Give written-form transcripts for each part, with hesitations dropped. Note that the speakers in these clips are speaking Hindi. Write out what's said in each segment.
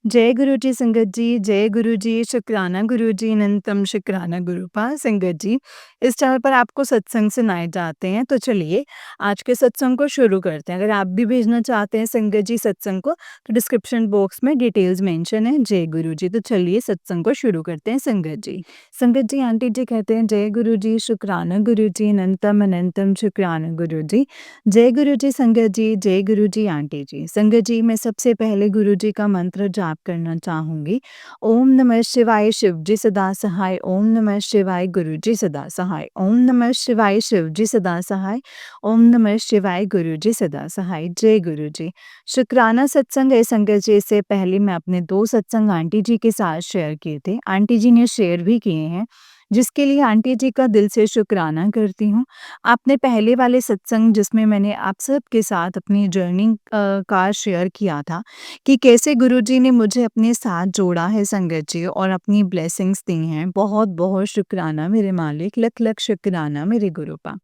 जय गुरु जी संगत जी, जय गुरु जी, शुक्राना गुरु जी, अनंतम शुक्राना गुरुपा संगत जी। इस चैनल पर आपको सत्संग सुनाए जाते हैं, तो चलिए आज के सत्संग को शुरू करते हैं। अगर आप भी भेजना चाहते हैं संगत जी सत्संग को, तो डिस्क्रिप्शन बॉक्स में डिटेल्स मेंशन है। जय गुरु जी, तो चलिए सत्संग को शुरू करते हैं संगत जी। संगत जी आंटी जी कहते हैं जय गुरु जी, शुक्राना गुरु जी, अनंतम अनंतम शुक्राना गुरु जी। जय गुरु जी संगत जी, जय गुरु जी आंटी जी। संगत जी मैं सबसे पहले गुरु जी का मंत्र जाप करना चाहूँगी। ओम नमः शिवाय शिव जी सदा सहाय, ओम नमः शिवाय गुरु जी सदा सहाय, ओम नमः शिवाय शिव जी सदा सहाय, ओम नमः शिवाय गुरु जी सदा सहाय। जय गुरु जी। शुक्राना सत्संग है संगत जी। इससे पहले मैं अपने 2 सत्संग आंटी जी के साथ शेयर किए थे। आंटी जी ने शेयर भी किए हैं, जिसके लिए आंटी जी का दिल से शुक्राना करती हूँ। आपने पहले वाले सत्संग जिसमें मैंने आप सबके साथ अपनी जर्नी का शेयर किया था कि कैसे गुरुजी ने मुझे अपने साथ जोड़ा है संगत जी और अपनी ब्लेसिंग्स दी हैं। बहुत-बहुत शुक्राना मेरे मालिक, लख-लख शुक्राना मेरे गुरुपा।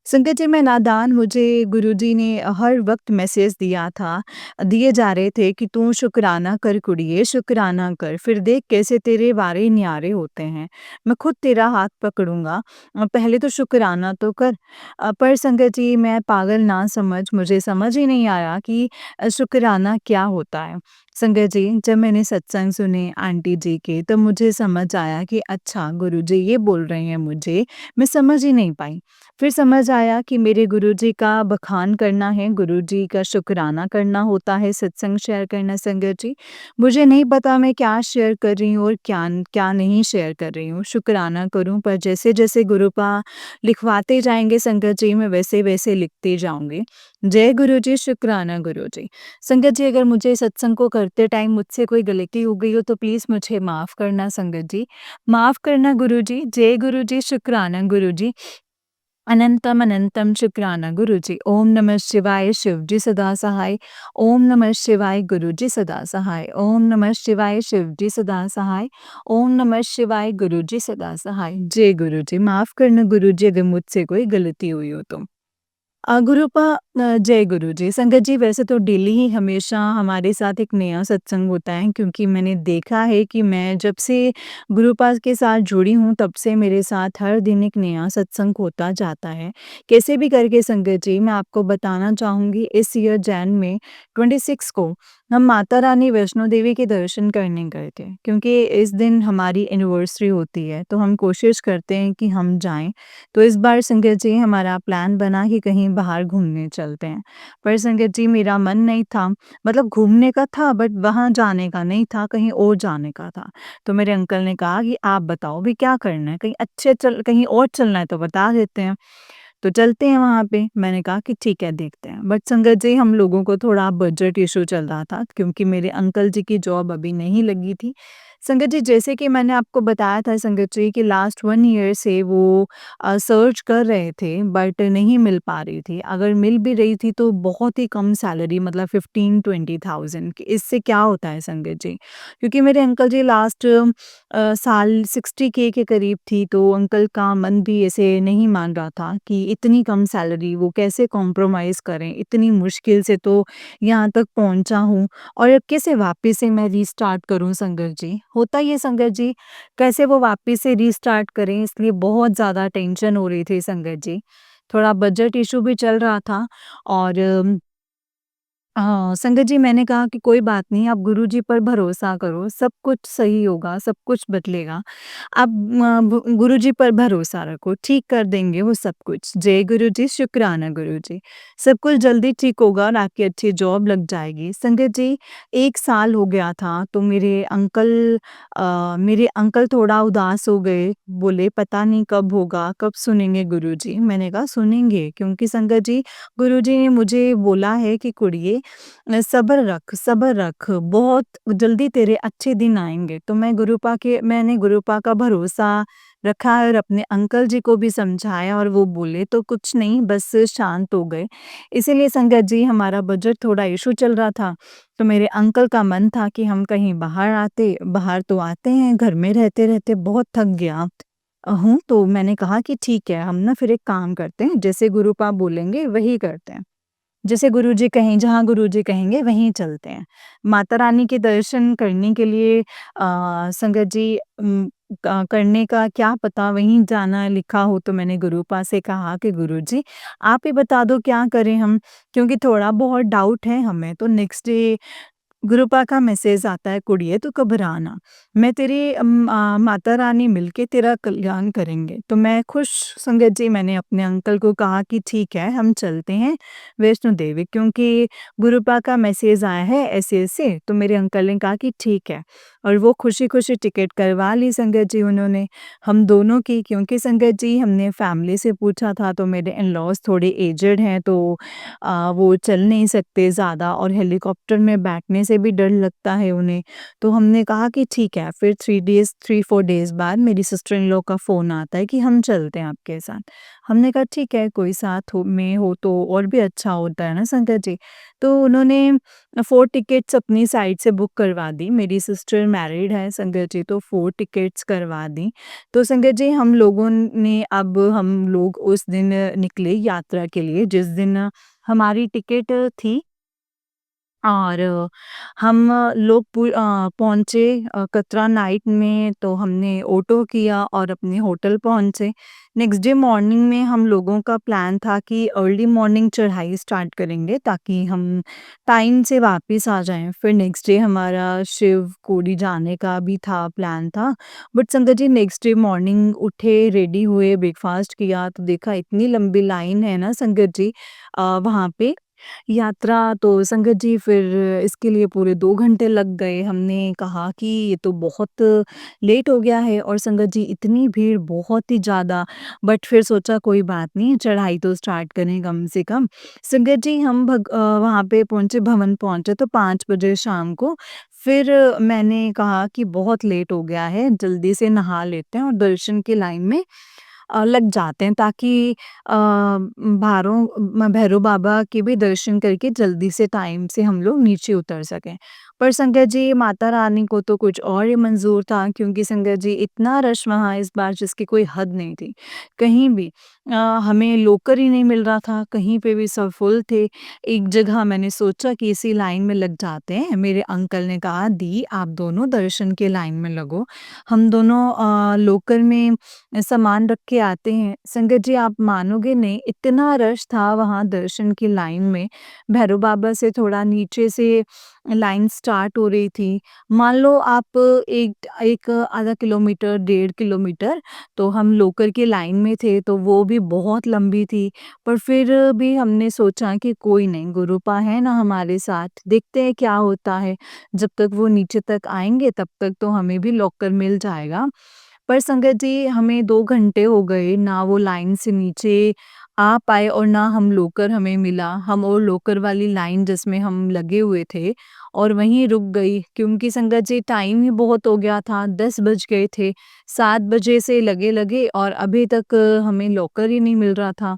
संगत जी मैं नादान, मुझे गुरुजी ने हर वक़्त मैसेज दिए जा रहे थे कि तू शुकराना कर कुड़िए, शुकराना कर, फिर देख कैसे तेरे वारे न्यारे होते हैं। मैं खुद तेरा हाथ पकड़ूँगा, पहले तो शुकराना तो कर। पर संगत जी मैं पागल ना समझ, मुझे समझ ही नहीं आया कि शुकराना क्या होता है। संगत जी जब मैंने सत्संग सुने आंटी जी के, तब मुझे समझ आया कि अच्छा गुरुजी ये बोल रहे हैं मुझे, मैं समझ ही नहीं पाई। फिर समझ आया कि मेरे गुरुजी का बखान करना है, गुरुजी का शुकराना करना होता है, सत्संग शेयर करना संगत जी। मुझे नहीं पता मैं क्या शेयर कर रही हूँ और क्या क्या नहीं शेयर कर रही हूँ, शुकराना करूँ, पर जैसे-जैसे गुरुपा लिखवाते जाएँगे संगत जी, मैं वैसे-वैसे लिखती जाऊँगी। जय गुरु जी, शुकराना गुरु जी। संगत जी अगर मुझे सत्संग को करते टाइम मुझसे कोई गलती हो गई हो तो प्लीज़ मुझे माफ़ करना संगत जी। माफ़ करना गुरु जी। जय गुरु जी, शुकराना गुरु जी। अनंतम अनंतम शुक्राना गुरु जी। ओम नमः शिवाय शिव जी सदा सहाय, ओम नमः शिवाय गुरु जी सदा सहाय, ओम नमः शिवाय शिव जी सदा सहाय, ओम नमः शिवाय गुरु जी सदा सहाय। जय गुरु जी। माफ़ करना गुरु जी अगर मुझसे कोई गलती हुई हो तो। गुरुपा जय गुरु जी। संगत जी वैसे तो डेली ही हमेशा हमारे साथ एक नया सत्संग होता है, क्योंकि मैंने देखा है कि मैं जब से गुरुपा के साथ जुड़ी हूँ तब से मेरे साथ हर दिन एक नया सत्संग होता जाता है। कैसे भी करके संगत जी मैं आपको बताना चाहूँगी, इस ईयर जैन में 26 को हम माता रानी वैष्णो देवी के दर्शन करने गए थे, क्योंकि इस दिन हमारी एनिवर्सरी होती है, तो हम कोशिश करते हैं कि हम जाएँ। तो इस बार संगत जी हमारा प्लान बना कि कहीं बाहर घूमने चलते हैं। पर संगत जी मेरा मन नहीं था, मतलब घूमने का था बट वहाँ जाने का नहीं था, कहीं और जाने का था। तो मेरे अंकल ने कहा कि आप बताओ भी क्या करना है? कहीं और चलना है तो बता देते हैं। तो चलते हैं वहाँ पे। मैंने कहा कि ठीक है देखते हैं। बट संगत जी हम लोगों को थोड़ा बजट इश्यू चल रहा था, क्योंकि मेरे अंकल जी की जॉब अभी नहीं लगी थी। संगत जी जैसे कि मैंने आपको बताया था संगत जी कि लास्ट 1 ईयर से वो सर्च कर रहे थे बट नहीं मिल पा रही थी। अगर मिल भी रही थी तो बहुत ही कम सैलरी, मतलब 15-20,000 की। इससे क्या होता है संगत जी? क्योंकि मेरे अंकल जी लास्ट साल 60 के करीब थी, तो अंकल का मन भी ऐसे नहीं मान रहा था कि इतनी कम सैलरी वो कैसे कॉम्प्रोमाइज़ करें, इतनी मुश्किल से तो यहाँ तक पहुँचा हूँ और अब कैसे वापस से मैं रीस्टार्ट करूँ संगत जी? होता ही है संगत जी, कैसे वो वापस से रीस्टार्ट करें, इसलिए बहुत ज़्यादा टेंशन हो रही थी संगत जी। थोड़ा बजट इश्यू भी चल रहा था और हाँ, संगत जी मैंने कहा कि कोई बात नहीं, आप गुरुजी पर भरोसा करो, सब कुछ सही होगा, सब कुछ बदलेगा। आप गुरुजी पर भरोसा रखो, ठीक कर देंगे वो सब कुछ। जय गुरुजी, शुक्राना गुरुजी। सब कुछ जल्दी ठीक होगा और आपकी अच्छी जॉब लग जाएगी। संगत जी 1 साल हो गया था, तो मेरे अंकल थोड़ा उदास हो गए, बोले पता नहीं कब होगा, कब सुनेंगे गुरुजी। मैंने कहा सुनेंगे, क्योंकि संगत जी गुरुजी ने मुझे बोला है कि कुड़िए सब्र रख, बहुत जल्दी तेरे अच्छे दिन आएँगे। तो मैंने गुरुपा का भरोसा रखा और अपने अंकल जी को भी समझाया और वो बोले तो कुछ नहीं, बस शांत हो गए। इसीलिए संगत जी हमारा बजट थोड़ा इश्यू चल रहा था, तो मेरे अंकल का मन था कि हम कहीं बाहर तो आते हैं, घर में रहते-रहते बहुत थक गया हूँ। तो मैंने कहा कि ठीक है, हम ना फिर एक काम करते हैं, जैसे गुरुपा बोलेंगे वही करते हैं। जैसे गुरुजी कहें जहाँ गुरुजी कहेंगे वहीं चलते हैं। माता रानी के दर्शन करने के लिए संगत जी करने का क्या पता वहीं जाना लिखा हो तो मैंने गुरुपा से कहा कि गुरुजी आप ही बता दो क्या करें हम? क्योंकि थोड़ा बहुत डाउट है हमें। तो नेक्स्ट डे गुरुपा का मैसेज आता है, कुड़िए तू घबराना, मैं तेरी माता रानी मिलके तेरा कल्याण करेंगे। तो मैं खुश संगत जी मैंने अपने अंकल को कहा कि ठीक है हम चलते हैं वैष्णो देवी, क्योंकि गुरुपा का मैसेज आया है ऐसे-ऐसे। तो मेरे अंकल ने कहा कि ठीक है और वो खुशी-खुशी टिकट करवा ली संगत जी उन्होंने, हम दोनों की। क्योंकि संगत जी हमने फैमिली से पूछा था तो मेरे इन-लॉज़ थोड़े एज्ड हैं तो वो चल नहीं सकते ज़्यादा और हेलीकॉप्टर में बैठने से भी डर लगता है उन्हें। तो हमने कहा कि ठीक है, फिर 3-4 डेज़ बाद मेरी सिस्टर इन लॉ का फ़ोन आता है कि हम चलते हैं आपके साथ। हमने कहा ठीक है, कोई साथ हो तो और भी अच्छा होता है ना संगत जी। तो उन्होंने 4 टिकट्स अपनी साइड से बुक करवा दी। मेरी सिस्टर मैरिड है संगत जी, तो 4 टिकट्स करवा दी। तो संगत जी हम लोग उस दिन निकले यात्रा के लिए जिस दिन हमारी टिकट थी। और हम लोग पहुँचे कतरा नाइट में, तो हमने ऑटो किया और अपने होटल पहुँचे। नेक्स्ट डे मॉर्निंग में हम लोगों का प्लान था कि अर्ली मॉर्निंग चढ़ाई स्टार्ट करेंगे ताकि हम टाइम से वापस आ जाएँ। फिर नेक्स्ट डे हमारा शिवखोड़ी जाने का भी प्लान था। बट संगत जी नेक्स्ट डे मॉर्निंग उठे, रेडी हुए, ब्रेकफ़ास्ट किया तो देखा इतनी लंबी लाइन है ना संगत जी वहाँ पे यात्रा। तो संगत जी फिर इसके लिए पूरे 2 घंटे लग गए। हमने कहा कि ये तो बहुत लेट हो गया है और संगत जी इतनी भीड़ बहुत ही ज़्यादा। बट फिर सोचा कोई बात नहीं, चढ़ाई तो स्टार्ट करें कम से कम। संगत जी वहाँ पे पहुँचे, भवन पहुँचे तो 5 बजे शाम को। फिर मैंने कहा कि बहुत लेट हो गया है, जल्दी से नहा लेते हैं और दर्शन की लाइन में लग जाते हैं ताकि भैरव बाबा के भी दर्शन करके जल्दी से टाइम से हम लोग नीचे उतर सकें। पर संगत जी माता रानी को तो कुछ और ही मंज़ूर था, क्योंकि संगत जी इतना रश वहाँ इस बार जिसकी कोई हद नहीं थी। कहीं भी हमें लोकर ही नहीं मिल रहा था, कहीं पे भी सब फुल थे। एक जगह मैंने सोचा कि इसी लाइन में लग जाते हैं। मेरे अंकल ने कहा, दी आप दोनों दर्शन के लाइन में लगो। हम दोनों लोकर में सामान रख के आते हैं। संगत जी आप मानोगे नहीं, इतना रश था वहाँ दर्शन की लाइन में। भैरव बाबा से थोड़ा नीचे से लाइन स्टार्ट हो रही थी। मान लो आप एक एक आधा किलोमीटर, 1.5 किलोमीटर, तो हम लोकर की लाइन में थे तो वो भी बहुत लंबी थी। पर फिर भी हमने सोचा कि कोई नहीं, गुरुपा है ना हमारे साथ, देखते हैं क्या होता है। जब तक वो नीचे तक आएँगे तब तक तो हमें भी लॉकर मिल जाएगा। पर संगत जी हमें 2 घंटे हो गए, ना वो लाइन से नीचे आ पाए और ना हम लोकर हमें मिला। हम और लोकर वाली लाइन जिसमें हम लगे हुए थे और वहीं रुक गई, क्योंकि संगत जी टाइम ही बहुत हो गया था, 10 बज गए थे। 7 बजे से लगे-लगे और अभी तक हमें लॉकर ही नहीं मिल रहा था।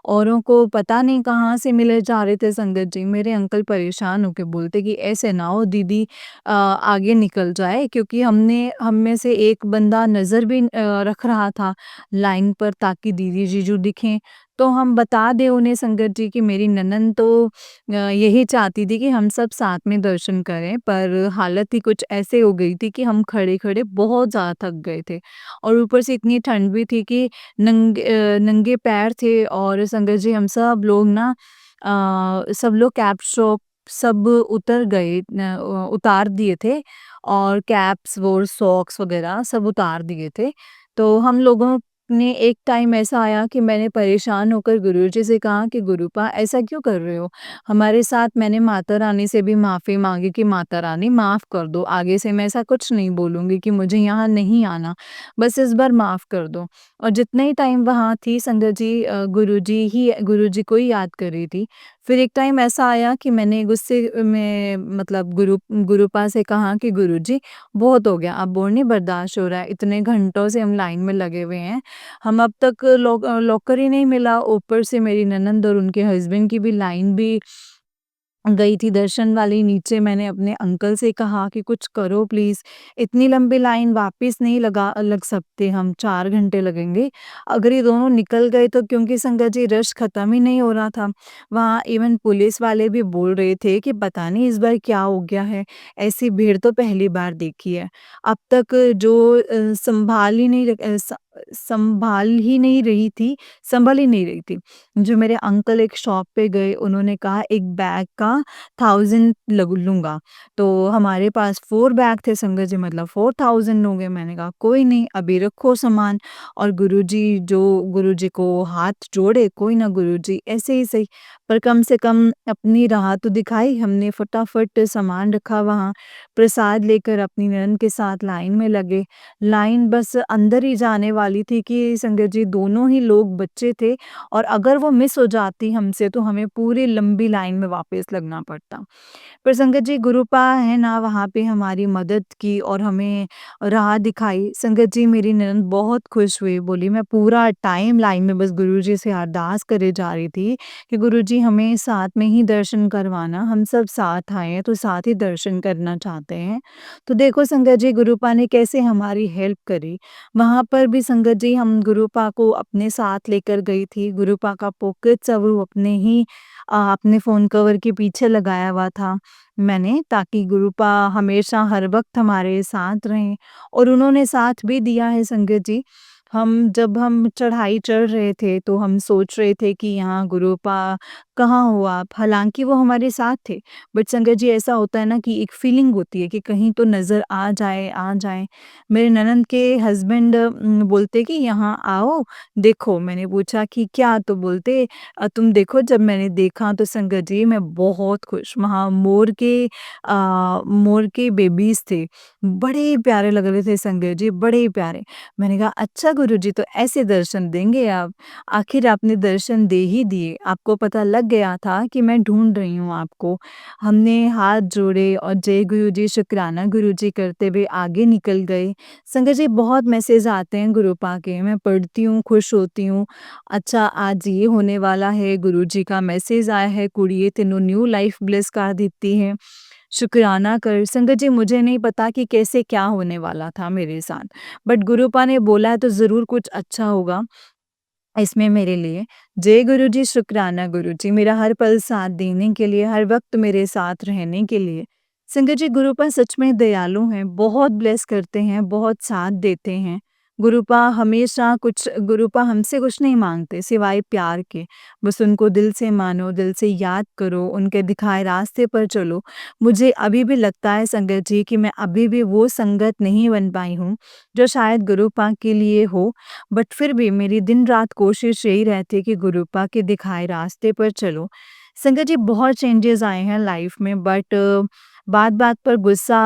औरों को पता नहीं कहाँ से मिले जा रहे थे संगत जी। मेरे अंकल परेशान होके बोलते कि ऐसे ना हो दीदी, आगे निकल जाए, क्योंकि हमने हम में से एक बंदा नज़र भी रख रहा था लाइन पर ताकि दीदी जीजू दिखें। तो हम बता दें उन्हें संगत जी कि मेरी ननंद तो यही चाहती थी कि हम सब साथ में दर्शन करें, पर हालत ही कुछ ऐसे हो गई थी कि हम खड़े-खड़े बहुत ज़्यादा थक गए थे और ऊपर से इतनी ठंड भी थी कि नंगे पैर थे। और संगत जी हम सब लोग ना सब लोग कैप शॉप सब उतर गए, उतार दिए थे और कैप्स वो सॉक्स वगैरह सब उतार दिए थे। तो हम लोगों ने एक टाइम ऐसा आया कि मैंने परेशान होकर गुरुजी से कहा कि गुरुपा ऐसा क्यों कर रहे हो हमारे साथ? मैंने माता रानी से भी माफ़ी माँगी कि माता रानी माफ़ कर दो, आगे से मैं ऐसा कुछ नहीं बोलूँगी कि मुझे यहाँ नहीं आना, बस इस बार माफ़ कर दो। और जितना ही टाइम वहाँ थी संगत जी गुरुजी को ही याद कर रही थी। फिर एक टाइम ऐसा आया कि मैंने गुस्से में मतलब गुरुपा से कहा कि गुरुजी बहुत हो गया, अब और नहीं बर्दाश्त हो रहा है, इतने घंटों से हम लाइन में लगे हुए हैं, हम अब तक लॉकर ही नहीं मिला, ऊपर से मेरी ननंद और उनके हस्बैंड की भी लाइन भी गई थी दर्शन वाली नीचे, मैंने अपने अंकल से कहा कि कुछ करो प्लीज़, इतनी लंबी लाइन वापस नहीं लग सकते हम, 4 घंटे लगेंगे। अगर ये दोनों निकल गए तो, क्योंकि संगत जी रश खत्म ही नहीं हो रहा था। वहाँ इवन पुलिस वाले भी बोल रहे थे कि पता नहीं इस बार क्या हो गया है, ऐसी भीड़ तो पहली बार देखी है। अब तक जो संभाल ही नहीं रही थी, संभल ही नहीं रही थी। जो मेरे अंकल एक शॉप पे गए, उन्होंने कहा एक बैग का 1000 लग लूँगा। तो हमारे पास 4 बैग थे संगत जी, मतलब 4000 लोगे। मैंने कहा कोई नहीं, अभी रखो सामान। और गुरुजी को हाथ जोड़े, कोई ना गुरुजी ऐसे ही सही, पर कम से कम अपनी राह तो दिखाई। हमने फटाफट सामान रखा वहाँ, प्रसाद लेकर अपनी ननद के साथ लाइन में लगे। लाइन बस अंदर ही जाने वाली थी कि संगत जी दोनों ही लोग बच्चे थे, और अगर वो मिस हो जाती हमसे तो हमें पूरी लंबी लाइन में वापस लगना पड़ता। पर संगत जी गुरुपा है ना, वहाँ पे हमारी मदद की और हमें राह दिखाई। संगत जी मेरी ननद बहुत खुश हुई, बोली मैं पूरा टाइम लाइन में बस गुरुजी से अरदास करे जा रही थी कि गुरुजी हमें साथ में ही दर्शन करवाना, हम सब साथ आए हैं तो साथ ही दर्शन करना चाहते हैं। तो देखो संगत जी गुरुपा ने कैसे हमारी हेल्प करी। वहाँ पर भी संगत जी हम गुरुपा को अपने साथ लेकर गई थी। गुरुपा का पॉकेट सब वो अपने फ़ोन कवर के पीछे लगाया हुआ था मैंने, ताकि गुरुपा हमेशा हर वक़्त हमारे साथ रहें, और उन्होंने साथ भी दिया है संगत जी। जब हम चढ़ाई चढ़ रहे थे तो हम सोच रहे थे कि यहाँ गुरुपा कहाँ हो आप? हालाँकि वो हमारे साथ थे, बट संगत जी ऐसा होता है ना कि एक फीलिंग होती है कि कहीं तो नज़र आ जाए, आ जाएँ। मेरे ननंद के हस्बैंड बोलते कि यहाँ आओ, देखो। मैंने पूछा कि क्या? तो बोलते तुम देखो। जब मैंने देखा तो संगत जी मैं बहुत खुश। वहाँ मोर के बेबीज़ थे, बड़े प्यारे लग रहे थे संगत जी, बड़े ही प्यारे। मैंने कहा अच्छा गुरुजी तो ऐसे दर्शन देंगे आप? आखिर आपने दर्शन दे ही दिए, आपको पता लग गया था कि मैं ढूँढ रही हूँ आपको। हमने हाथ जोड़े और जय गुरुजी, शुक्राना गुरुजी करते हुए आगे निकल गए। संगत जी बहुत मैसेज आते हैं गुरुपा के, मैं पढ़ती हूँ, खुश होती हूँ। अच्छा आज ये होने वाला है, गुरुजी का मैसेज आया है, कुड़िए तेनू न्यू लाइफ ब्लेस कर देती है, शुक्राना कर। संगत जी मुझे नहीं पता कि कैसे क्या होने वाला था मेरे साथ, बट गुरुपा ने बोला है तो ज़रूर कुछ अच्छा होगा इसमें मेरे लिए। जय गुरुजी, शुक्राना गुरुजी, मेरा हर पल साथ देने के लिए, हर वक़्त मेरे साथ रहने के लिए। संगत जी गुरुपा सच में दयालु हैं, बहुत ब्लेस करते हैं, बहुत साथ देते हैं। गुरुपा हमसे कुछ नहीं माँगते सिवाय प्यार के। बस उनको दिल से मानो, दिल से याद करो, उनके दिखाए रास्ते पर चलो। मुझे अभी भी लगता है संगत जी कि मैं अभी भी वो संगत नहीं बन पाई हूँ, जो शायद गुरुपा के लिए हो। बट फिर भी मेरी दिन-रात कोशिश यही रहती है कि गुरुपा के दिखाए रास्ते पर चलो। संगत जी बहुत चेंजेज़ आए हैं लाइफ में, बट बात-बात पर गुस्सा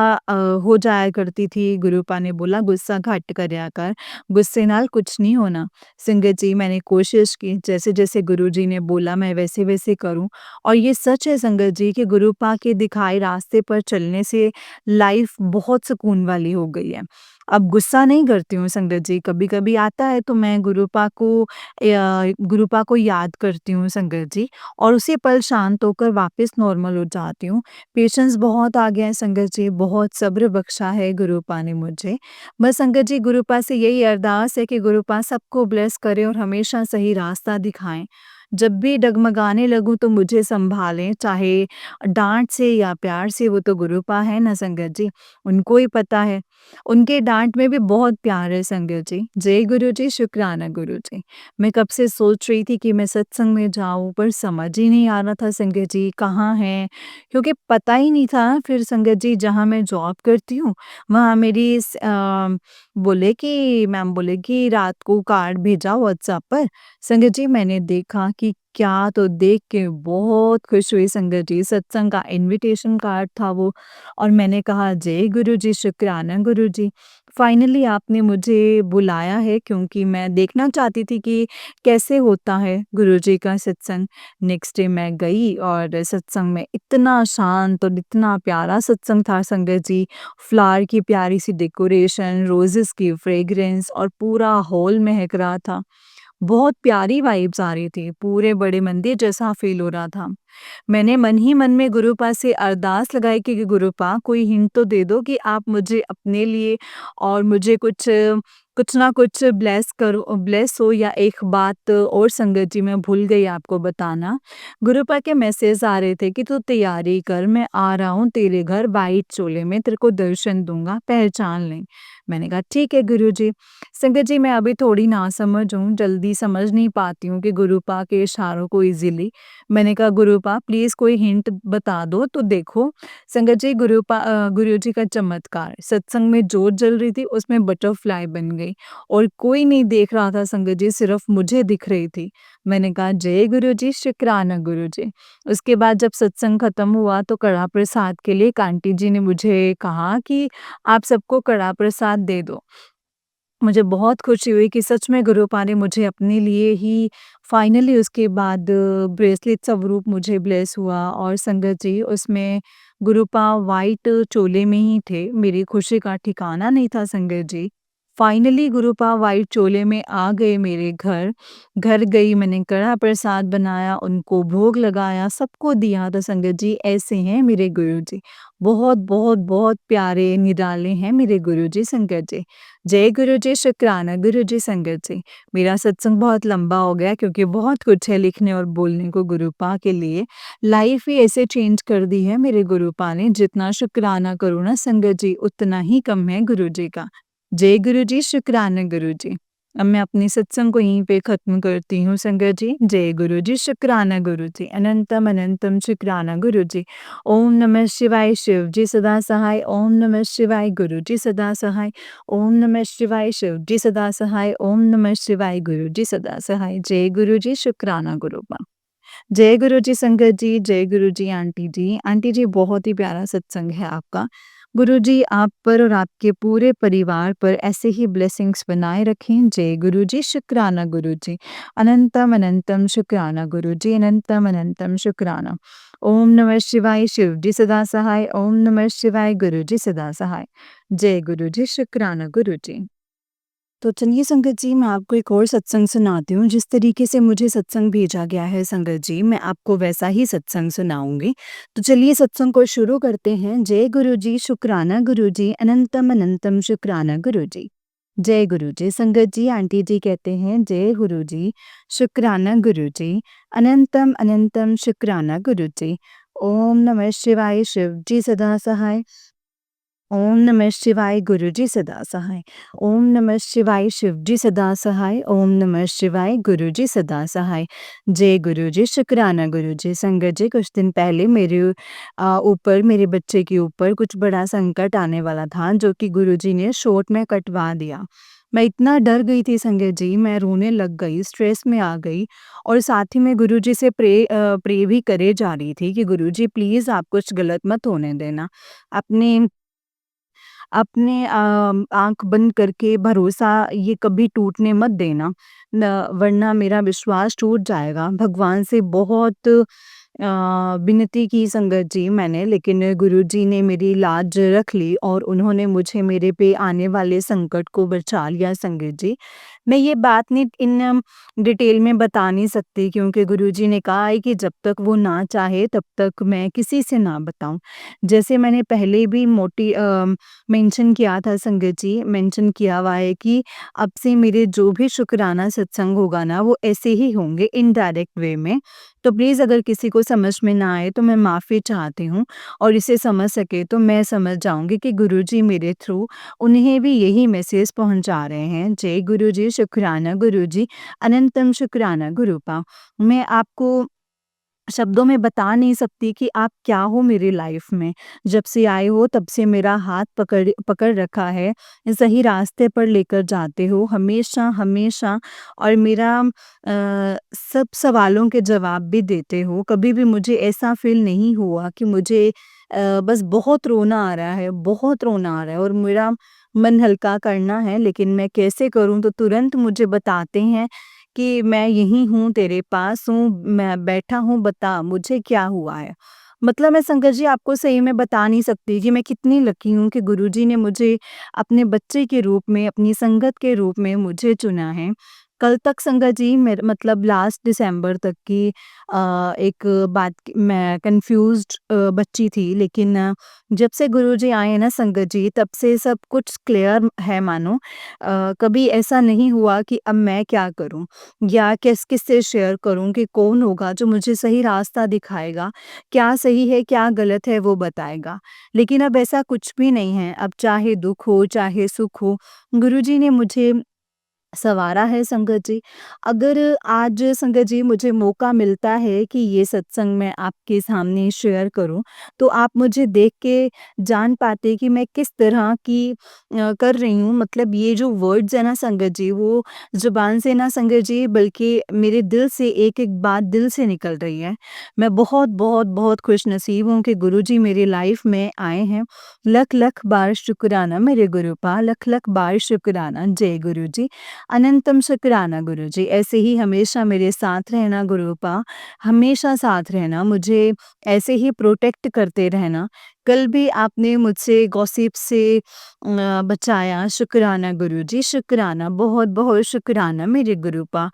हो जाया करती थी। गुरुपा ने बोला गुस्सा घट करया कर, गुस्से नाल कुछ नहीं होना। संगत जी मैंने कोशिश की, जैसे-जैसे गुरुजी ने बोला मैं वैसे-वैसे करूँ, और ये सच है संगत जी कि गुरुपा के दिखाए रास्ते पर चलने से लाइफ बहुत सुकून वाली हो गई है। अब गुस्सा नहीं करती हूँ संगत जी, कभी-कभी आता है तो मैं गुरुपा को याद करती हूँ संगत जी, और उसी पल शांत होकर वापस नॉर्मल हो जाती हूँ। पेशेंस बहुत आ गया है संगत जी, बहुत सब्र बख्शा है गुरुपा ने मुझे। बस संगत जी गुरुपा से यही अरदास है कि गुरुपा सबको ब्लेस करें और हमेशा सही रास्ता दिखाएँ। जब भी डगमगाने लगूँ तो मुझे सँभालें, चाहे डाँट से या प्यार से, वो तो गुरुपा है ना संगत जी, उनको ही पता है। उनके डाँट में भी बहुत प्यार है संगत जी। जय गुरुजी, शुक्राना गुरुजी। मैं कब से सोच रही थी कि मैं सत्संग में जाऊँ, पर समझ ही नहीं आ रहा था संगत जी कहाँ हैं? क्योंकि पता ही नहीं था। फिर संगत जी जहाँ मैं जॉब करती हूँ, वहाँ मैम बोले कि रात को कार्ड भेजा व्हाट्सएप पर। संगत जी मैंने देखा कि क्या, तो देख के बहुत खुश हुई संगत जी। सत्संग का इन्विटेशन कार्ड था वो, और मैंने कहा जय गुरुजी, शुक्राना गुरुजी। फाइनली आपने मुझे बुलाया है, क्योंकि मैं देखना चाहती थी कि कैसे होता है गुरुजी का सत्संग। नेक्स्ट डे मैं गई और सत्संग में इतना शांत और इतना प्यारा सत्संग था संगत जी। फ्लावर की प्यारी सी डेकोरेशन, रोजेस की फ्रेग्रेंस, और पूरा हॉल महक रहा था। बहुत प्यारी वाइब्स आ रही थी, पूरे बड़े मंदिर जैसा फ़ील हो रहा था। मैंने मन ही मन में गुरुपा से अरदास लगाई कि गुरुपा कोई हिंट तो दे दो कि आप मुझे अपने लिए और मुझे कुछ ना कुछ ब्लेस हो या एक बात और संगत जी मैं भूल गई आपको बताना। गुरुपा के मैसेज आ रहे थे कि तू तैयारी कर, मैं आ रहा हूँ तेरे घर वाइट चोले में, तेरे को दर्शन दूँगा, पहचान ले। मैंने कहा ठीक है गुरुजी। संगत जी मैं अभी थोड़ी नासमझ हूँ, जल्दी समझ नहीं पाती हूँ कि गुरुपा के इशारों को ईज़िली। मैंने कहा गुरुपा प्लीज़ कोई हिंट बता दो तो देखो। संगत जी गुरुजी का चमत्कार, सत्संग में जोत जल रही थी उसमें बटरफ्लाई बन गई और कोई नहीं देख रहा था संगत जी, सिर्फ मुझे दिख रही थी। मैंने कहा जय गुरुजी, शुक्राना गुरुजी। उसके बाद जब सत्संग खत्म हुआ तो कड़ा प्रसाद के लिए एक आंटी जी ने मुझे कहा कि आप सबको कड़ा प्रसाद दे दो। मुझे बहुत खुशी हुई कि सच में गुरुपा ने मुझे अपने लिए ही फाइनली उसके बाद ब्रेसलेट स्वरूप मुझे ब्लेस हुआ और संगत जी उसमें गुरुपा वाइट चोले में ही थे। मेरी खुशी का ठिकाना नहीं था संगत जी। फाइनली गुरुपा वाइट चोले में आ गए मेरे घर। घर गई मैंने कड़ा प्रसाद बनाया, उनको भोग लगाया, सबको दिया तो संगत जी ऐसे हैं मेरे गुरुजी। बहुत, बहुत, बहुत प्यारे निराले हैं मेरे गुरुजी संगत जी। जय गुरुजी, शुक्राना गुरुजी संगत जी। मेरा सत्संग बहुत लंबा हो गया क्योंकि बहुत कुछ है लिखने और बोलने को गुरुपा के लिए। लाइफ ही ऐसे चेंज कर दी है मेरे गुरुपा ने, जितना शुक्राना करूँ ना संगत जी उतना ही कम है गुरुजी का। जय गुरुजी, शुक्राना गुरुजी। अब मैं अपने सत्संग को यहीं पे ख़त्म करती हूँ संगत जी। जय गुरुजी, शुक्राना गुरुजी, अनंतम अनंतम शुक्राना गुरुजी। ओम नमः शिवाय शिव जी सदा सहाय, ओम नमः शिवाय गुरु जी सदा सहाय, ओम नमः शिवाय शिव जी सदा सहाय, ओम नमः शिवाय गुरु जी सदा सहाय। जय गुरु जी, शुक्राना गुरुपा। जय गुरु जी संगत जी, जय गुरु जी आंटी जी। आंटी जी बहुत ही प्यारा सत्संग है आपका। गुरु जी आप पर और आपके पूरे परिवार पर ऐसे ही ब्लेसिंग्स बनाए रखें। जय गुरु जी, शुक्राना गुरु जी। अनंतम अनंतम शुक्राना गुरु जी, अनंतम अनंतम शुक्राना। ओम नमः शिवाय शिव जी सदा सहाय, ओम नमः शिवाय गुरु जी सदा सहाय। जय गुरु जी, शुक्राना गुरु जी। तो चलिए संगत जी मैं आपको एक और सत्संग सुनाती हूँ। जिस तरीके से मुझे सत्संग भेजा गया है संगत जी, मैं आपको वैसा ही सत्संग सुनाऊँगी। तो चलिए सत्संग को शुरू करते हैं। जय गुरु जी, शुक्राना गुरु जी, अनंतम अनंतम शुक्राना गुरु जी। जय गुरु जी। संगत जी आंटी जी कहते हैं जय गुरु जी, शुक्राना गुरु जी, अनंतम अनंतम शुक्राना गुरु जी। ओम नमः शिवाय शिव जी सदा सहाय, ओम नमः शिवाय गुरु जी सदा सहाय, ओम नमः शिवाय शिव जी सदा सहाय, ओम नमः शिवाय गुरु जी सदा सहाय। जय गुरु जी, शुक्राना गुरु जी। संगत जी कुछ दिन पहले मेरे ऊपर मेरे बच्चे के ऊपर कुछ बड़ा संकट आने वाला था जो कि गुरु जी ने शॉर्ट में कटवा दिया। मैं इतना डर गई थी संगत जी, मैं रोने लग गई, स्ट्रेस में आ गई और साथ ही में गुरु जी से प्रे भी करे जा रही थी कि गुरु जी प्लीज़ आप कुछ गलत मत होने देना। अपने अपने आँख बंद करके भरोसा ये कभी टूटने मत देना, न वरना मेरा विश्वास टूट जाएगा। भगवान से बहुत विनती की संगत जी मैंने, लेकिन गुरुजी ने मेरी लाज रख ली और उन्होंने मुझे मेरे पे आने वाले संकट को बचा लिया संगत जी। मैं ये बात नहीं इन डिटेल में बता नहीं सकती क्योंकि गुरुजी ने कहा है कि जब तक वो ना चाहे तब तक मैं किसी से ना बताऊँ। जैसे मैंने पहले भी मेंशन किया था संगत जी, मेंशन किया हुआ है कि अब से मेरे जो भी शुक्राना सत्संग होगा ना वो ऐसे ही होंगे इनडायरेक्ट वे में। तो प्लीज़ अगर किसी को समझ में ना आए तो मैं माफ़ी चाहती हूँ और इसे समझ सके तो मैं समझ जाऊँगी कि गुरुजी मेरे थ्रू उन्हें भी यही मैसेज पहुँचा रहे हैं। जय गुरुजी, शुक्राना गुरुजी, अनंतम शुक्राना गुरुपा। मैं आपको शब्दों में बता नहीं सकती कि आप क्या हो मेरी लाइफ में। जब से आए हो तब से मेरा हाथ पकड़ पकड़ रखा है, सही रास्ते पर लेकर जाते हो हमेशा, हमेशा और मेरा सब सवालों के जवाब भी देते हो। कभी भी मुझे ऐसा फ़ील नहीं हुआ कि मुझे बस बहुत रोना आ रहा है, बहुत रोना आ रहा है और मेरा मन हल्का करना है, लेकिन मैं कैसे करूँ तो तुरंत मुझे बताते हैं कि मैं यहीं हूँ, तेरे पास हूँ, मैं बैठा हूँ, बता मुझे क्या हुआ है। मतलब मैं संगत जी आपको सही में बता नहीं सकती कि मैं कितनी लकी हूँ कि गुरुजी ने मुझे अपने बच्चे के रूप में, अपनी संगत के रूप में मुझे चुना है। कल तक संगत जी मेर मतलब लास्ट दिसंबर तक की एक बात की मैं कन्फ्यूज़्ड बच्ची थी, लेकिन जब से गुरुजी आए हैं ना संगत जी, तब से सब कुछ क्लियर है मानो। कभी ऐसा नहीं हुआ कि अब मैं क्या करूँ या किससे शेयर करूँ कि कौन होगा जो मुझे सही रास्ता दिखाएगा, क्या सही है, क्या गलत है वो बताएगा। लेकिन अब ऐसा कुछ भी नहीं है, अब चाहे दुःख हो, चाहे सुख हो, गुरुजी ने मुझे संवारा है संगत जी। अगर आज संगत जी मुझे मौका मिलता है कि ये सत्संग मैं आपके सामने शेयर करूँ, तो आप मुझे देख के जान पाते कि मैं किस तरह की कर रही हूँ। मतलब ये जो वर्ड्स है ना संगत जी, वो ज़ुबान से ना संगत जी, बल्कि मेरे दिल से एक-एक बात दिल से निकल रही है। मैं बहुत, बहुत, बहुत खुशनसीब हूँ कि गुरुजी मेरी लाइफ़ में आए हैं। लख-लख बार शुक्राना मेरे गुरुपा, लख-लख बार शुक्राना। जय गुरुजी। अनंतम शुक्राना गुरुजी, ऐसे ही हमेशा मेरे साथ रहना गुरुपा, हमेशा साथ रहना, मुझे ऐसे ही प्रोटेक्ट करते रहना। कल भी आपने मुझसे गॉसिप से बचाया, शुक्राना गुरुजी, शुक्राना, बहुत-बहुत शुक्राना मेरे गुरुपा।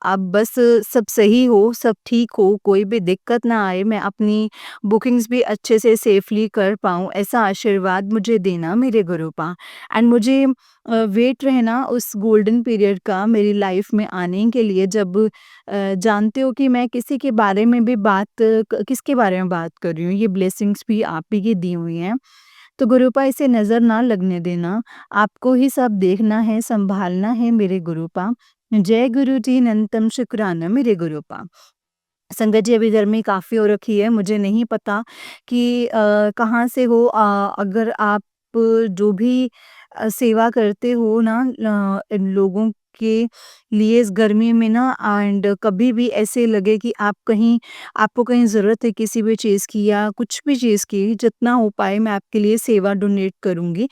अब बस सब सही हो, सब ठीक हो, कोई भी दिक्कत ना आए, मैं अपनी बुकिंग्स भी अच्छे से सेफली कर पाऊँ, ऐसा आशीर्वाद मुझे देना मेरे गुरुपा। एंड मुझे वेट रहना उस गोल्डन पीरियड का मेरी लाइफ में आने के लिए, जब जानते हो कि मैं किसी के बारे में भी किसके बारे में बात कर रही हूँ, ये ब्लेसिंग्स भी आप ही की दी हुई हैं। तो गुरुपा इसे नज़र ना लगने देना, आपको ही सब देखना है, संभालना है मेरे गुरुपा। जय गुरु जी अनंतम शुक्राना मेरे गुरुपा। संगत जी अभी गर्मी काफ़ी हो रखी है, मुझे नहीं पता कि कहाँ से हो, अगर आप जो भी सेवा करते हो ना इन लोगों के लिए इस गर्मी में ना, एंड कभी भी ऐसे लगे कि आपको कहीं ज़रूरत है किसी भी चीज़ की या कुछ भी चीज़ की, जितना हो पाए मैं आपके लिए सेवा डोनेट करूँगी।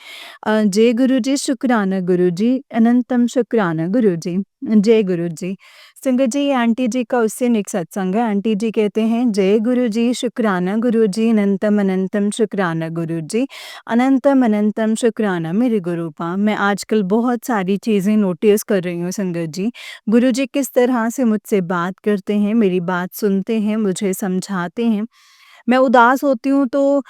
जय गुरु जी, शुक्राना गुरु जी, अनंतम शुक्राना गुरु जी। जय गुरु जी। संगत जी, ये आंटी जी का उससे नेक सत्संग है। आंटी जी कहते हैं, जय गुरु जी, शुक्राना गुरु जी, अनंतम अनंतम शुक्राना गुरु जी, अनंतम अनंतम शुक्राना मेरे गुरुपा। मैं आजकल बहुत सारी चीज़ें नोटिस कर रही हूँ संगत जी। गुरु जी किस तरह से मुझसे बात करते हैं, मेरी बात सुनते हैं, मुझे समझाते हैं। मैं उदास होती हूँ तो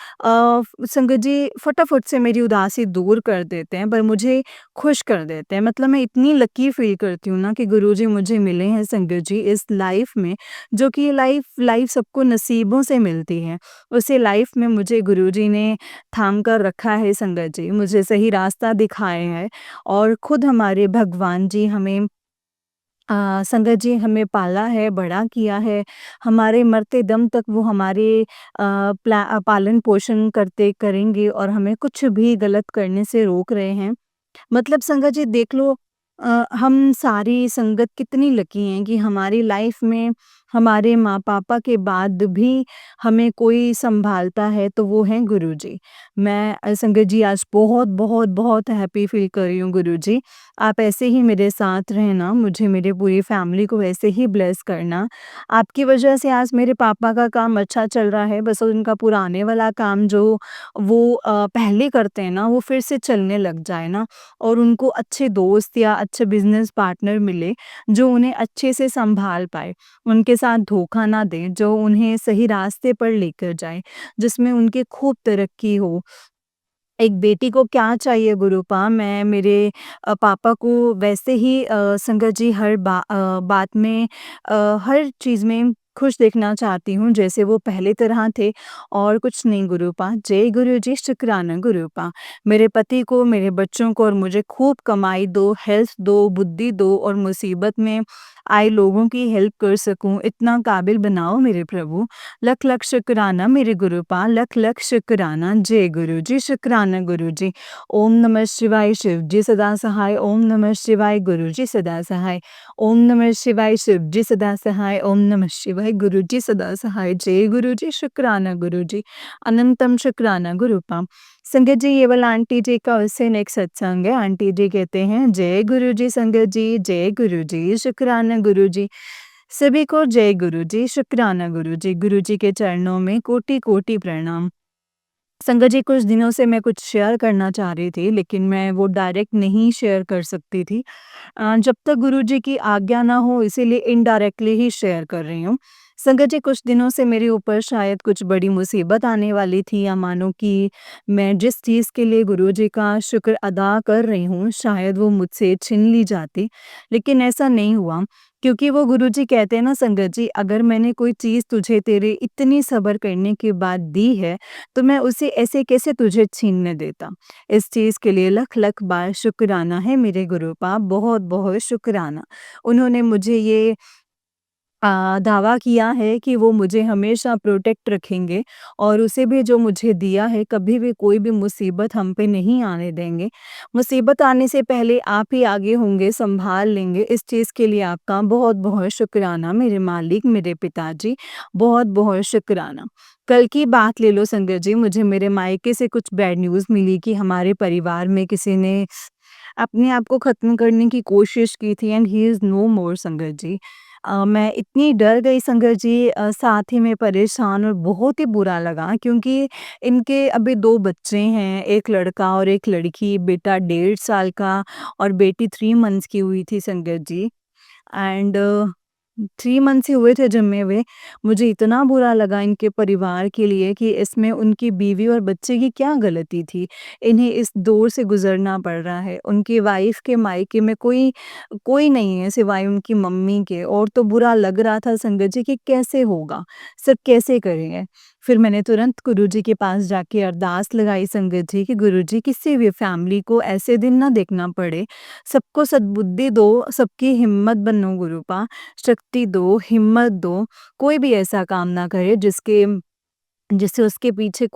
संगत जी फटाफट से मेरी उदासी दूर कर देते हैं, पर मुझे खुश कर देते हैं। मतलब मैं इतनी लकी फ़ील करती हूँ ना कि गुरुजी मुझे मिले हैं संगत जी इस लाइफ़ में, जो कि ये लाइफ़ लाइफ़ सबको नसीबों से मिलती है। उसी लाइफ़ में मुझे गुरुजी ने थाम कर रखा है संगत जी, मुझे सही रास्ता दिखाया है, और खुद हमारे भगवान जी हमें संगत जी हमें पाला है, बड़ा किया है, हमारे मरते दम तक वो हमारे पालन-पोषण करते करेंगे और हमें कुछ भी गलत करने से रोक रहे हैं। मतलब संगत जी देख लो, हम सारी संगत कितनी लकी हैं कि हमारी लाइफ में हमारे माँ-पापा के बाद भी हमें कोई सँभालता है, तो वो हैं गुरुजी। मैं संगत जी आज बहुत, बहुत, बहुत हैप्पी फ़ील कर रही हूँ गुरुजी। आप ऐसे ही मेरे साथ रहना, मुझे मेरी पूरी फैमिली को ऐसे ही ब्लेस करना। आपकी वजह से आज मेरे पापा का काम अच्छा चल रहा है, बस उनका पुराने वाला काम जो वो पहले करते हैं ना, वो फिर से चलने लग जाए ना, और उनको अच्छे दोस्त या अच्छे बिज़नेस पार्टनर मिले, जो उन्हें अच्छे से सँभाल पाए, उनके साथ धोखा ना दें, जो उन्हें सही रास्ते पर लेकर जाए, जिसमें उनकी खूब तरक्की हो। एक बेटी को क्या चाहिए गुरुपा, मैं मेरे पापा को वैसे ही संगत जी बात में हर चीज़ में खुश देखना चाहती हूँ, जैसे वो पहले तरह थे, और कुछ नहीं गुरुपा। जय गुरु जी, शुक्राना गुरुपा। मेरे पति को, मेरे बच्चों को और मुझे खूब कमाई दो, हेल्थ दो, बुद्धि दो, और मुसीबत में आए लोगों की हेल्प कर सकूँ, इतना काबिल बनाओ मेरे प्रभु। लख लख शुक्राना मेरे गुरुपा, लख लख शुक्राना। जय गुरु जी, शुक्राना गुरु जी। ओम नमः शिवाय, शिव जी सदा सहाय। ओम नमः शिवाय, गुरु जी सदा सहाय। ओम नमः शिवाय, शिव जी सदा सहाय। ओम नमः शिवाय, गुरु जी सदा सहाय। जय गुरु जी, शुक्राना गुरु जी, अनंतम शुक्राना गुरुपा। संगत जी, ये वाला आंटी जी का उससे नेक्स्ट सत्संग है। आंटी जी कहते हैं, जय गुरु जी संगत जी, जय गुरु जी, शुक्राना गुरु जी। सभी को जय गुरु जी, शुक्राना गुरु जी। गुरु जी के चरणों में कोटि-कोटि प्रणाम। संगत जी, कुछ दिनों से मैं कुछ शेयर करना चाह रही थी, लेकिन मैं वो डायरेक्ट नहीं शेयर कर सकती थी। जब तक गुरुजी की आज्ञा ना हो, इसीलिए इनडायरेक्टली ही शेयर कर रही हूँ। संगत जी, कुछ दिनों से मेरे ऊपर शायद कुछ बड़ी मुसीबत आने वाली थी, या मानो कि मैं जिस चीज़ के लिए गुरुजी का शुक्र अदा कर रही हूँ, शायद वो मुझसे छीन ली जाती। लेकिन ऐसा नहीं हुआ, क्योंकि वो गुरुजी कहते हैं ना संगत जी, अगर मैंने कोई चीज़ तुझे तेरे इतनी सब्र करने के बाद दी है, तो मैं उसे ऐसे कैसे तुझे छीनने देता। इस चीज़ के लिए लख-लख बार शुक्राना है मेरे गुरूपा, बहुत-बहुत शुक्राना। उन्होंने मुझे ये दावा किया है कि वो मुझे हमेशा प्रोटेक्ट रखेंगे, और उसे भी जो मुझे दिया है, कभी भी कोई भी मुसीबत हम पे नहीं आने देंगे। मुसीबत आने से पहले आप ही आगे होंगे, सँभाल लेंगे। इस चीज़ के लिए आपका बहुत-बहुत शुक्राना मेरे मालिक, मेरे पिताजी, बहुत-बहुत शुक्राना। कल की बात ले लो संगत जी, मुझे मेरे मायके से कुछ बैड न्यूज़ मिली कि हमारे परिवार में किसी ने अपने आप को ख़त्म करने की कोशिश की थी, एंड ही इज़ नो मोर संगत जी। मैं इतनी डर गई संगत जी, साथ ही में परेशान, और बहुत ही बुरा लगा, क्योंकि इनके अभी 2 बच्चे हैं, 1 लड़का और 1 लड़की। बेटा 1.5 साल का और बेटी 3 मंथ्स की हुई थी संगत जी। एंड 3 मंथ्स ही हुए थे जन्मे हुए। मुझे इतना बुरा लगा इनके परिवार के लिए कि इसमें उनकी बीवी और बच्चे की क्या गलती थी? इन्हें इस दौर से गुज़रना पड़ रहा है। उनकी वाइफ़ के मायके में कोई कोई नहीं है सिवाय उनकी मम्मी के, और तो बुरा लग रहा था संगत जी कि कैसे होगा? सब कैसे करेंगे? फिर मैंने तुरंत गुरुजी के पास जाके अरदास लगाई संगत जी कि गुरुजी, किसी भी फैमिली को ऐसे दिन ना देखना पड़े। सबको सद्बुद्धि दो, सबकी हिम्मत बनो गुरूपा, शक्ति दो, हिम्मत दो। कोई भी ऐसा काम ना करे जिससे उसके पीछे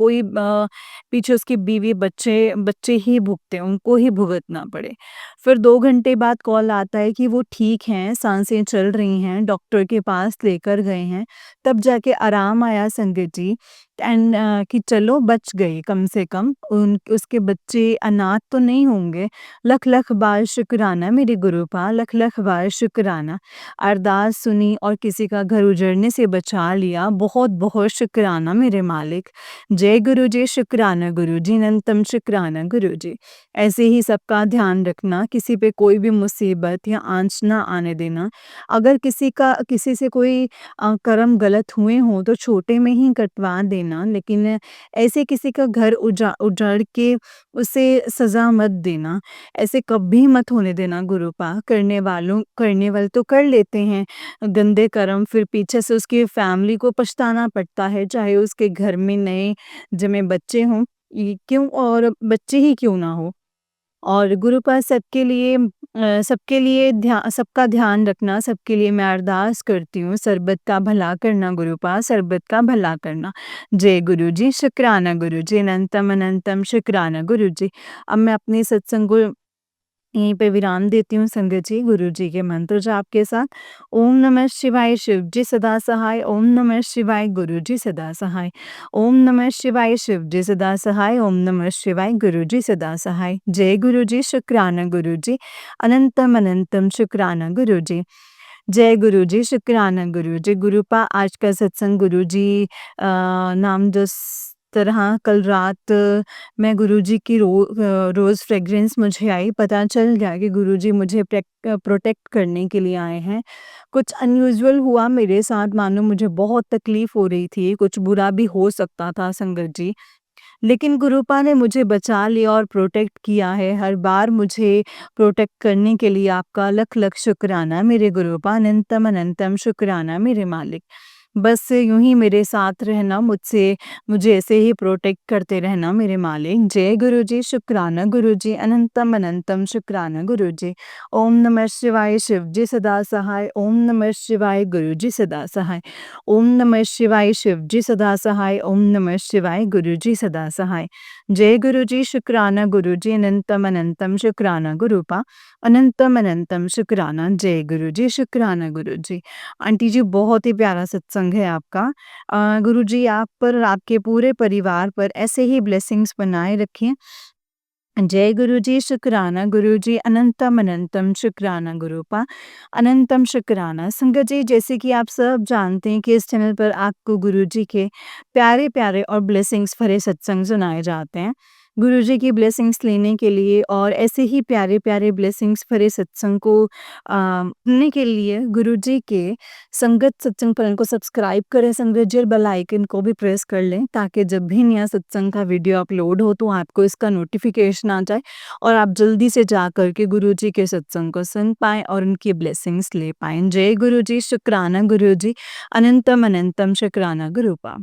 पीछे उसकी बीवी बच्चे बच्चे ही भुगतें, उनको ही भुगतना पड़े। फिर 2 घंटे बाद कॉल आता है कि वो ठीक हैं, साँसें चल रही हैं, डॉक्टर के पास लेकर गए हैं। तब जाके आराम आया संगत जी, एंड कि चलो बच गई कम से कम। उन उसके बच्चे अनाथ तो नहीं होंगे। लख-लख बार शुक्राना मेरे गुरूपा, लख-लख बार शुक्राना। अरदास सुनी और किसी का घर उजड़ने से बचा लिया। बहुत-बहुत शुक्राना मेरे मालिक। जय गुरु जी, शुक्राना गुरु जी, अनंतम शुक्राना गुरु जी। ऐसे ही सबका ध्यान रखना, किसी पे कोई भी मुसीबत या आँच ना आने देना। अगर किसी से कोई कर्म गलत हुए हों तो छोटे में ही कटवा देना, लेकिन ऐसे किसी का घर उजाड़ के उसे सज़ा मत देना। ऐसे कभी मत होने देना गुरूपा। करने वाले तो कर लेते हैं गंदे कर्म, फिर पीछे से उसकी फैमिली को पछताना पड़ता है, चाहे उसके घर में नए जन्मे बच्चे हों, क्यों, और बच्चे ही क्यों ना हो। और गुरूपा सबके लिए सबका ध्यान रखना, सबके लिए मैं अरदास करती हूँ, सरबत का भला करना गुरूपा, सरबत का भला करना। जय गुरु जी, शुक्राना गुरु जी, अनंतम अनंतम शुक्राना गुरु जी। अब मैं अपने सत्संग को यहीं पे विराम देती हूँ संगत जी, गुरु जी के मंत्र जाप के साथ। ओम नमः शिवाय, शिव जी सदा सहाय। ओम नमः शिवाय, गुरु जी सदा सहाय। ओम नमः शिवाय, शिव जी सदा सहाय। ओम नमः शिवाय, गुरु जी सदा सहाय। जय गुरु जी, शुक्राना गुरु जी, अनंतम अनंतम शुक्राना गुरु जी। जय गुरु जी, शुक्राना गुरु जी। गुरूपा, आज का सत्संग गुरु जी नाम जिस तरह कल रात मैं गुरुजी की रोज़ फ्रेग्रेंस मुझे आई, पता चल गया कि गुरुजी मुझे प्रोटेक्ट करने के लिए आए हैं। कुछ अनयूजुअल हुआ मेरे साथ, मानो मुझे बहुत तकलीफ़ हो रही थी, कुछ बुरा भी हो सकता था संगत जी। लेकिन गुरुपा ने मुझे बचा लिया और प्रोटेक्ट किया है। हर बार मुझे प्रोटेक्ट करने के लिए आपका लख-लख शुक्राना मेरे गुरूपा, अनंतम अनंतम शुक्राना मेरे मालिक। बस यूँ ही मेरे साथ रहना, मुझे ऐसे ही प्रोटेक्ट करते रहना मेरे मालिक। जय गुरु जी, शुक्राना गुरु जी, अनंतम अनंतम शुक्राना गुरु जी। ओम नमः शिवाय, शिव जी सदा सहाय। ओम नमः शिवाय, गुरु जी सदा सहाय। ओम नमः शिवाय, शिव जी सदा सहाय। ओम नमः शिवाय, गुरु जी सदा सहाय। जय गुरु जी, शुक्राना गुरु जी, अनंतम अनंतम शुक्राना गुरूपा, अनंतम अनंतम शुक्राना। जय गुरु जी, शुक्राना गुरु जी। आंटी जी, बहुत ही प्यारा सत्संग है आपका। गुरुजी आप पर और आपके पूरे परिवार पर ऐसे ही ब्लेसिंग्स बनाए रखें। जय गुरु जी, शुक्राना गुरु जी, अनंतम अनंतम शुक्राना गुरुपा, अनंतम शुक्राना। संगत जी, जैसे कि आप सब जानते हैं कि इस चैनल पर आपको गुरु जी के प्यारे-प्यारे और ब्लेसिंग्स भरे सत्संग सुनाए जाते हैं। गुरु जी की ब्लेसिंग्स लेने के लिए और ऐसे ही प्यारे-प्यारे ब्लेसिंग्स भरे सत्संग को सुनने के लिए गुरु जी के संगत सत्संग चैनल को सब्सक्राइब करें संगत जी, और बेल आइकन को भी प्रेस कर लें ताकि जब भी नया सत्संग का वीडियो अपलोड हो तो आपको इसका नोटिफिकेशन आ जाए और आप जल्दी से जा कर के गुरु जी के सत्संग को सुन पाएँ और उनकी ब्लेसिंग्स ले पाएँ। जय गुरु जी, शुक्राना गुरु जी, अनंतम अनंतम शुक्राना गुरुपा।